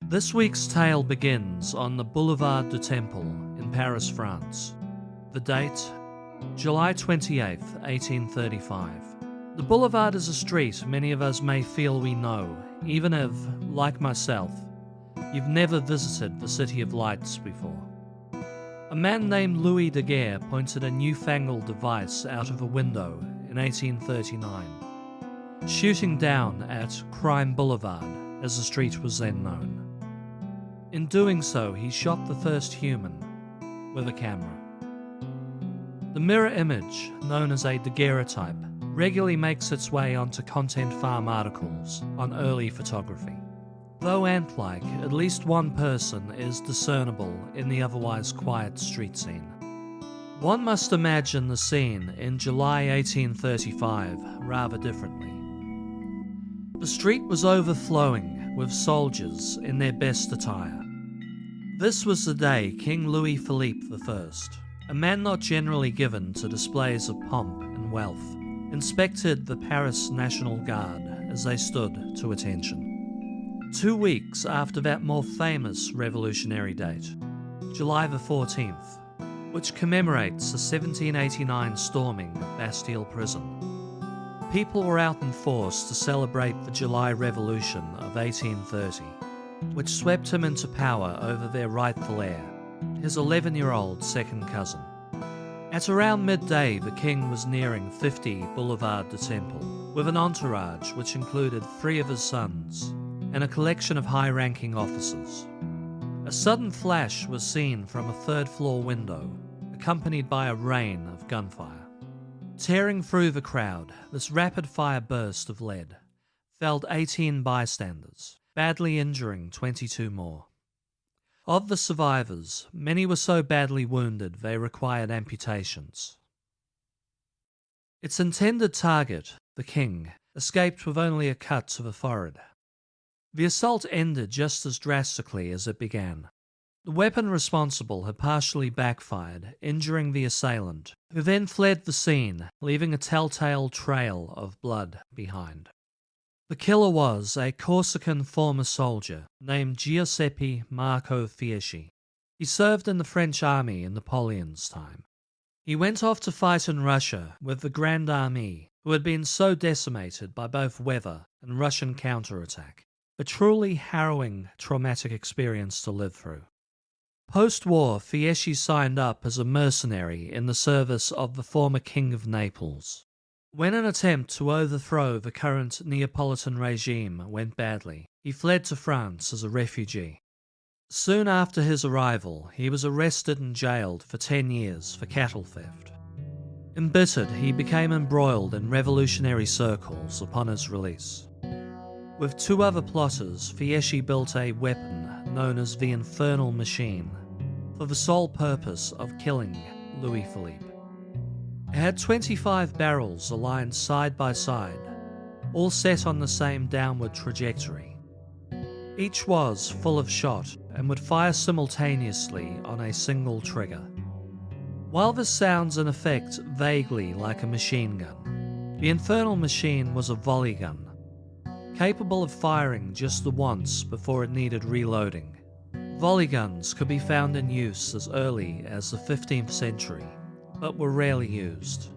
This week's tale begins on the Boulevard du Temple in Paris, France. The date? July 28th, 1835. The boulevard is a street many of us may feel we know, even if, like myself, you've never visited the City of Lights before. A man named Louis Daguerre pointed a newfangled device out of a window in 1839, shooting down at Crime Boulevard, as the street was then known. In doing so, he shot the first human with a camera. The mirror image, known as a daguerreotype, regularly makes its way onto content farm articles on early photography. Though ant-like, at least one person is discernible in the otherwise quiet street scene. One must imagine the scene in July 1835 rather differently. The street was overflowing with soldiers in their best attire. This was the day King Louis Philippe I, a man not generally given to displays of pomp and wealth, inspected the Paris National Guard as they stood to attention. 2 weeks after that more famous revolutionary date, July the 14th, which commemorates the 1789 storming of Bastille Prison, people were out in force to celebrate the July Revolution of 1830, which swept him into power over their rightful heir, his 11-year-old second cousin. At around midday, the king was nearing 50 Boulevard du Temple, with an entourage which included 3 of his sons and a collection of high-ranking officers. A sudden flash was seen from a third-floor window, accompanied by a rain of gunfire. Tearing through the crowd, this rapid-fire burst of lead felled 18 bystanders, badly injuring 22 more. Of the survivors, many were so badly wounded they required amputations. Its intended target, the king, escaped with only a cut to the forehead. The assault ended just as drastically as it began. The weapon responsible had partially backfired, injuring the assailant, who then fled the scene, leaving a telltale trail of blood behind. The killer was a Corsican former soldier named Giuseppe Marco Fieschi. He served in the French army in Napoleon's time. He went off to fight in Russia with the Grande Armée, who had been so decimated by both weather and Russian counterattack. A truly harrowing, traumatic experience to live through. Post-war, Fieschi signed up as a mercenary in the service of the former King of Naples. When an attempt to overthrow the current Neapolitan regime went badly, he fled to France as a refugee. Soon after his arrival, he was arrested and jailed for 10 years for cattle theft. Embittered, he became embroiled in revolutionary circles upon his release. With 2 other plotters, Fieschi built a weapon known as the Infernal Machine for the sole purpose of killing Louis Philippe. It had 25 barrels aligned side by side, all set on the same downward trajectory. Each was full of shot and would fire simultaneously on a single trigger. While this sounds in effect vaguely like a machine gun, the Infernal Machine was a volley gun, capable of firing just the once before it needed reloading. Volley guns could be found in use as early as the 15th century, but were rarely used.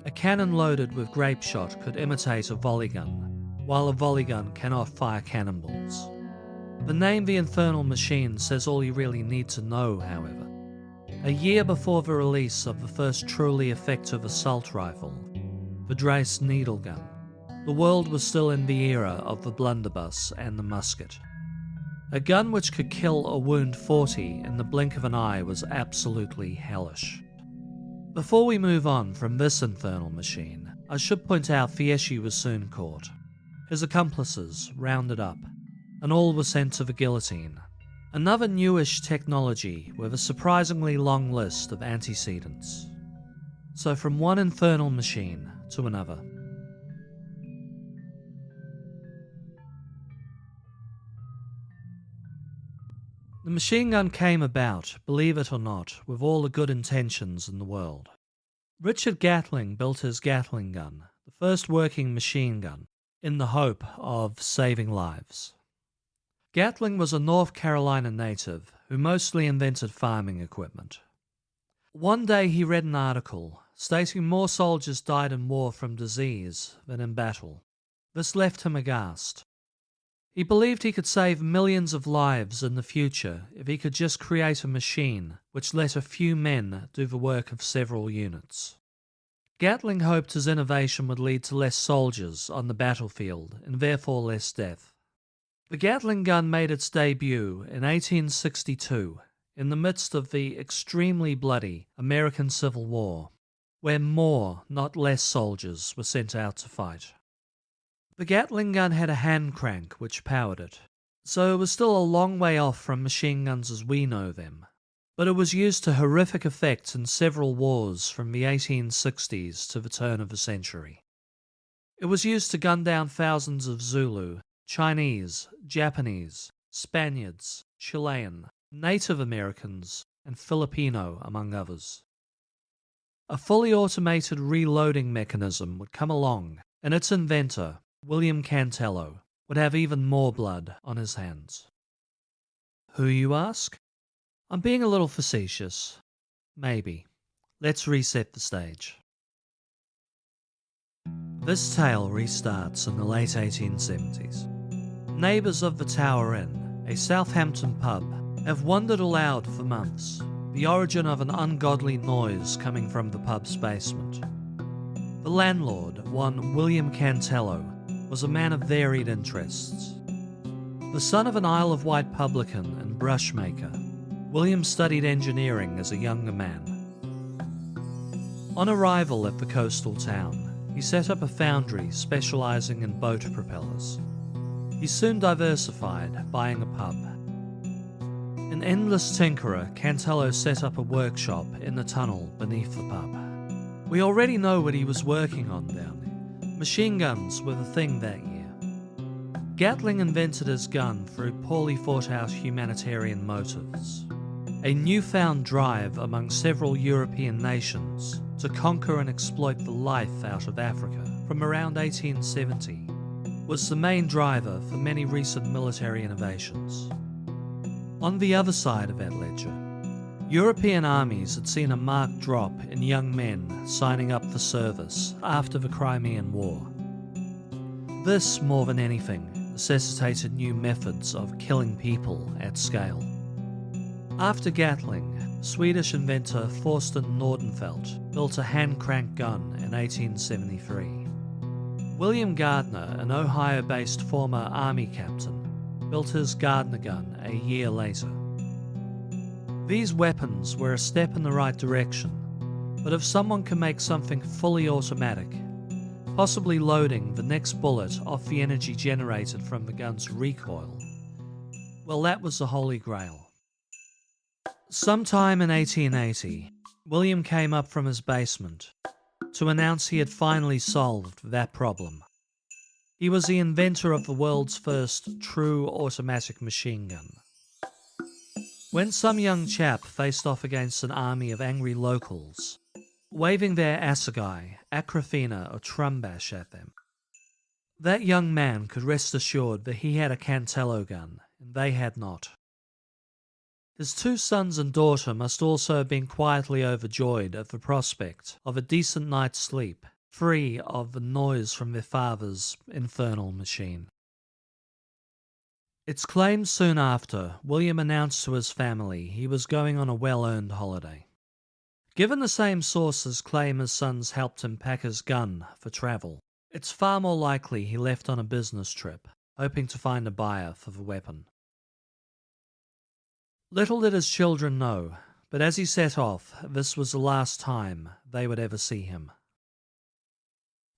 A cannon loaded with grape shot could imitate a volley gun, while a volley gun cannot fire cannonballs. The name The Infernal Machine says all you really need to know, however. A year before the release of the first truly effective assault rifle, the Drace needle gun, the world was still in the era of the blunderbuss and the musket. A gun which could kill or wound 40 in the blink of an eye was absolutely hellish. Before we move on from this Infernal Machine, I should point out Fieschi was soon caught, his accomplices rounded up, and all were sent to the guillotine. Another newish technology with a surprisingly long list of antecedents. So from one Infernal Machine to another. The machine gun came about, believe it or not, with all the good intentions in the world. Richard Gatling built his Gatling gun, the first working machine gun, in the hope of saving lives. Gatling was a North Carolina native who mostly invented farming equipment. One day he read an article stating more soldiers died in war from disease than in battle. This left him aghast. He believed he could save millions of lives in the future if he could just create a machine which let a few men do the work of several units. Gatling hoped his innovation would lead to less soldiers on the battlefield and therefore less death. The Gatling gun made its debut in 1862 in the midst of the extremely bloody American Civil War, where more, not less soldiers were sent out to fight. The Gatling gun had a hand crank which powered it, so it was still a long way off from machine guns as we know them, but it was used to horrific effect in several wars from the 1860s to the turn of the century. It was used to gun down thousands of Zulu, Chinese, Japanese, Spaniards, Chilean, Native Americans, and Filipino, among others. A fully automated reloading mechanism would come along, and its inventor, William Cantello, would have even more blood on his hands. Who, you ask? I'm being a little facetious. Maybe. Let's reset the stage. This tale restarts in the late 1870s. Neighbours of the Tower Inn, a Southampton pub, have wondered aloud for months the origin of an ungodly noise coming from the pub's basement. The landlord, one William Cantello, was a man of varied interests. The son of an Isle of Wight publican and brushmaker, William studied engineering as a younger man. On arrival at the coastal town, he set up a foundry specialising in boat propellers. He soon diversified, buying a pub. An endless tinkerer, Cantello set up a workshop in the tunnel beneath the pub. We already know what he was working on down there. Machine guns were the thing that year. Gatling invented his gun through poorly thought-out humanitarian motives. A newfound drive among several European nations to conquer and exploit the life out of Africa from around 1870 was the main driver for many recent military innovations. On the other side of that ledger, European armies had seen a marked drop in young men signing up for service after the Crimean War. This, more than anything, necessitated new methods of killing people at scale. After Gatling, Swedish inventor Thorsten Nordenfeldt built a hand-crank gun in 1873. William Gardner, an Ohio-based former army captain, built his Gardner gun a year later. These weapons were a step in the right direction, but if someone can make something fully automatic, possibly loading the next bullet off the energy generated from the gun's recoil, well, that was the holy grail. Sometime in 1880, William came up from his basement to announce he had finally solved that problem. He was the inventor of the world's first true automatic machine gun. When some young chap faced off against an army of angry locals, waving their assegai, akrafina or trumbash at them, that young man could rest assured that he had a Cantello gun, and they had not. His two sons and daughter must also have been quietly overjoyed at the prospect of a decent night's sleep, free of the noise from their father's infernal machine. It's claimed soon after, William announced to his family he was going on a well-earned holiday. Given the same sources claim his sons helped him pack his gun for travel, it's far more likely he left on a business trip, hoping to find a buyer for the weapon. Little did his children know, but as he set off, this was the last time they would ever see him.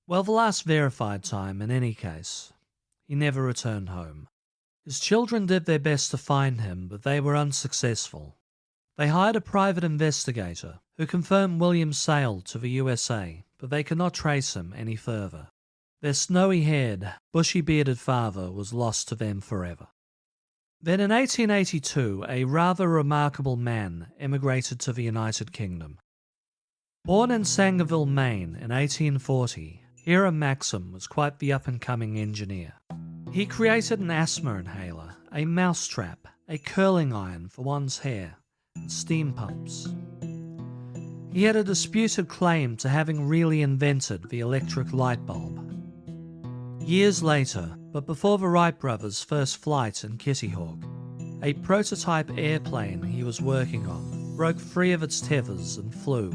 Well, the last verified time in any case. He never returned home. His children did their best to find him, but they were unsuccessful. They hired a private investigator who confirmed William sailed to the USA, but they could not trace him any further. Their snowy-haired, bushy-bearded father was lost to them forever. Then in 1882, a rather remarkable man emigrated to the United Kingdom. Born in Sangerville, Maine in 1840, Hiram Maxim was quite the up-and-coming engineer. He created an asthma inhaler a mousetrap, a curling iron for one's hair, and steam pumps. He had a disputed claim to having really invented the electric light bulb. Years later, but before the Wright brothers' first flight in Kitty Hawk, a prototype airplane he was working on broke free of its tethers and flew,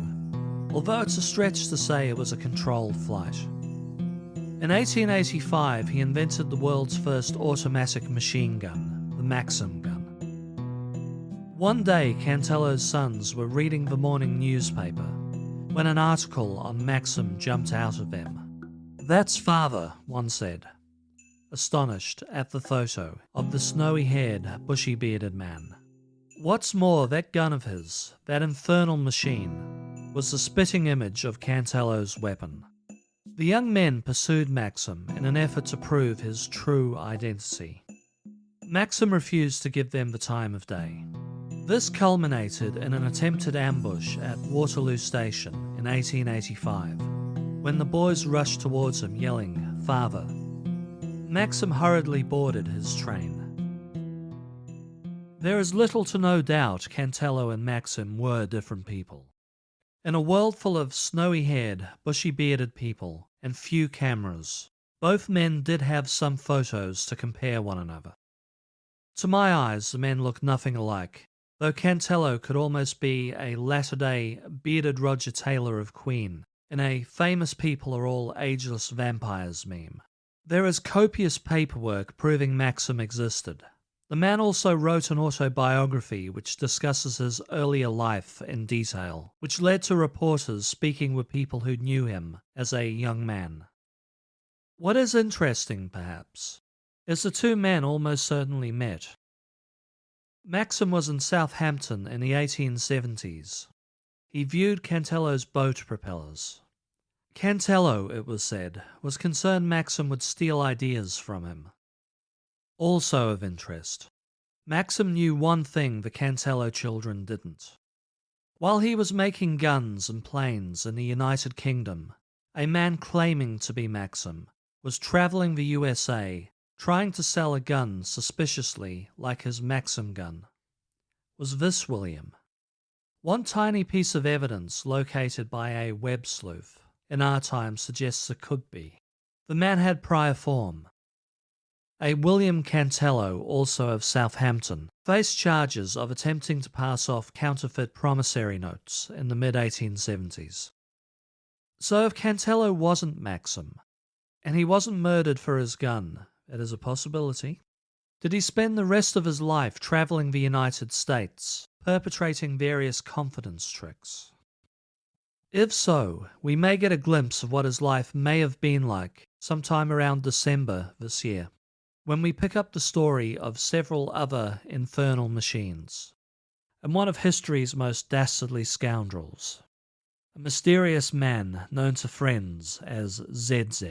although it's a stretch to say it was a controlled flight. In 1885, he invented the world's first automatic machine gun, the Maxim gun. One day, Cantello's sons were reading the morning newspaper when an article on Maxim jumped out of them. "That's father," one said, astonished at the photo of the snowy-haired, bushy-bearded man. What's more, that gun of his, that Infernal Machine, was the spitting image of Cantello's weapon. The young men pursued Maxim in an effort to prove his true identity. Maxim refused to give them the time of day. This culminated in an attempted ambush at Waterloo Station in 1885, when the boys rushed towards him yelling, "Father." Maxim hurriedly boarded his train. There is little to no doubt Cantello and Maxim were different people. In a world full of snowy-haired, bushy-bearded people and few cameras, both men did have some photos to compare one another. To my eyes, the men looked nothing alike, though Cantello could almost be a latter-day bearded Roger Taylor of Queen in a famous people are all ageless vampires meme. There is copious paperwork proving Maxim existed. The man also wrote an autobiography which discusses his earlier life in detail, which led to reporters speaking with people who knew him as a young man. What is interesting, perhaps, is the two men almost certainly met. Maxim was in Southampton in the 1870s. He viewed Cantello's boat propellers. Cantello, it was said, was concerned Maxim would steal ideas from him. Also of interest, Maxim knew one thing the Cantello children didn't. While he was making guns and planes in the United Kingdom, a man claiming to be Maxim was traveling the USA trying to sell a gun suspiciously like his Maxim gun. Was this William? One tiny piece of evidence located by a web sleuth in our time suggests it could be. The man had prior form. A William Cantello, also of Southampton, faced charges of attempting to pass off counterfeit promissory notes in the mid-1870s. So if Cantello wasn't Maxim, and he wasn't murdered for his gun, it is a possibility. Did he spend the rest of his life traveling the United States, perpetrating various confidence tricks? If so, we may get a glimpse of what his life may have been like sometime around December this year, when we pick up the story of several other infernal machines, and one of history's most dastardly scoundrels, a mysterious man known to friends as ZZ.